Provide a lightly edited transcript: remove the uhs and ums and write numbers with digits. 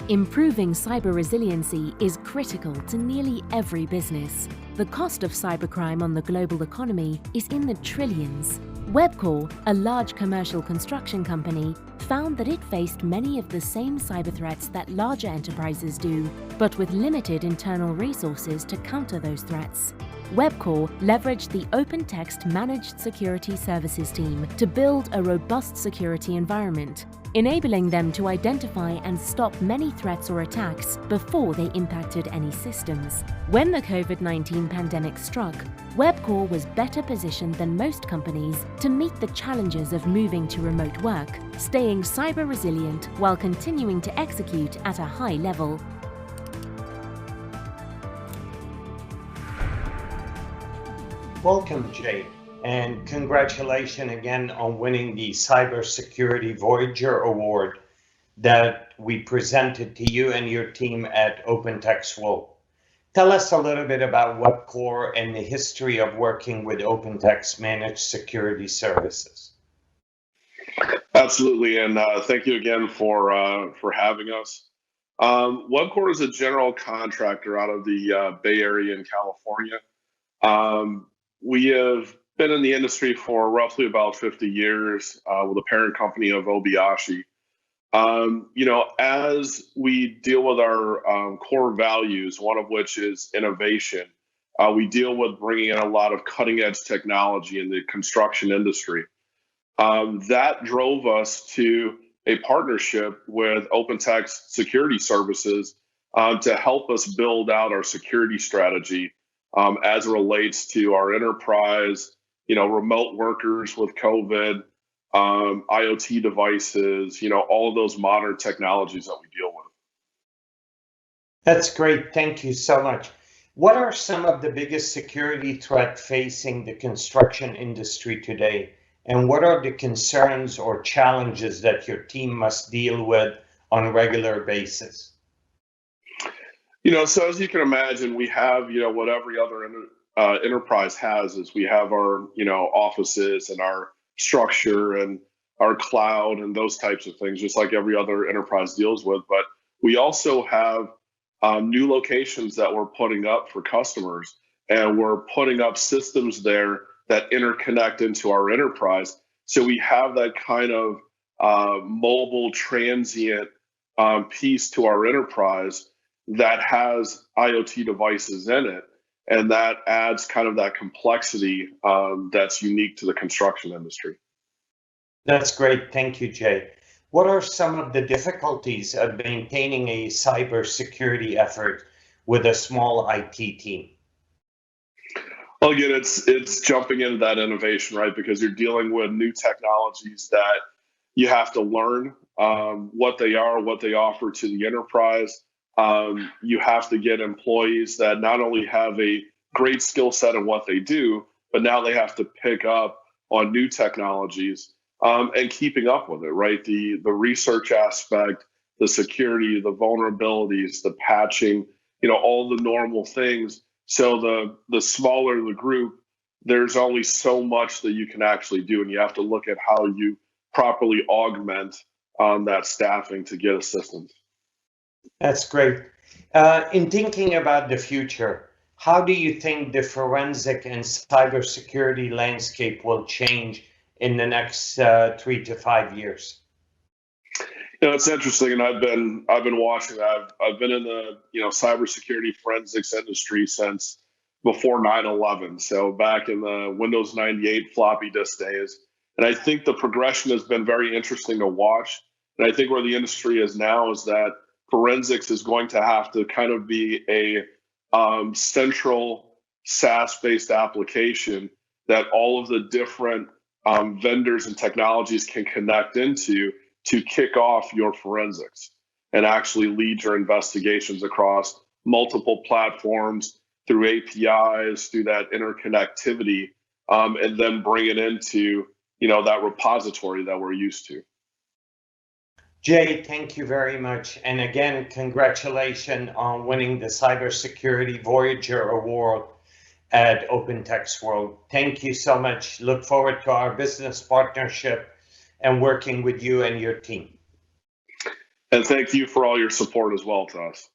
Improving cyber resiliency is critical to nearly every business. The cost of cybercrime on the global economy is in the trillions. Webcor, a large commercial construction company, found that it faced many of the same cyber threats that larger enterprises do, but with limited internal resources to counter those threats. Webcor leveraged the OpenText Managed Security Services team to build a robust security environment, enabling them to identify and stop many threats or attacks before they impacted any systems. When the COVID-19 pandemic struck, Webcor was better positioned than most companies to meet the challenges of moving to remote work, staying cyber resilient while continuing to execute at a high level. Welcome, Jay, and congratulations again on winning the Cybersecurity Voyager Award that we presented to you and your team at OpenText World. Tell us a little bit about Webcor and the history of working with OpenText Managed Security Services. Absolutely, and thank you again for having us. Webcor is a general contractor out of the Bay Area in California. We have been in the industry for roughly about 50 years with a parent company of Obayashi. As we deal with our core values, one of which is innovation, we deal with bringing in a lot of cutting edge technology in the construction industry. That drove us to a partnership with OpenText Security Services to help us build out our security strategy as it relates to our enterprise, remote workers with COVID, IoT devices, all of those modern technologies that we deal with. That's great. Thank you so much. What are some of the biggest security threats facing the construction industry today? And what are the concerns or challenges that your team must deal with on a regular basis? So as you can imagine, we have, what every other enterprise has is we have our, offices and our structure and our cloud and those types of things, just like every other enterprise deals with. But we also have new locations that we're putting up for customers, and we're putting up systems there that interconnect into our enterprise. So we have that kind of mobile transient piece to our enterprise that has IoT devices in it, and that adds kind of that complexity that's unique to the construction industry. That's great. Thank you, Jay. What are some of the difficulties of maintaining a cybersecurity effort with a small IT team? Well, again, it's jumping into that innovation, right? Because you're dealing with new technologies that you have to learn what they are, what they offer to the enterprise. You have to get employees that not only have a great skill set in what they do, but now they have to pick up on new technologies and keeping up with it, right? The research aspect, the security, the vulnerabilities, the patching, all the normal things. So the smaller the group, there's only so much that you can actually do, and you have to look at how you properly augment that staffing to get assistance. That's great. In thinking about the future, how do you think the forensic and cybersecurity landscape will change in the next 3 to 5 years? It's interesting, and I've been watching that. I've been in the cybersecurity forensics industry since before 9/11, so back in the Windows 98 floppy disk days. And I think the progression has been very interesting to watch. And I think where the industry is now is that forensics is going to have to kind of be a central SaaS-based application that all of the different vendors and technologies can connect into to kick off your forensics and actually lead your investigations across multiple platforms through APIs, through that interconnectivity, and then bring it into that repository that we're used to. Jay, thank you very much. And again, congratulations on winning the Cybersecurity Voyager Award at OpenText World. Thank you so much. Look forward to our business partnership and working with you and your team. And thank you for all your support as well to us.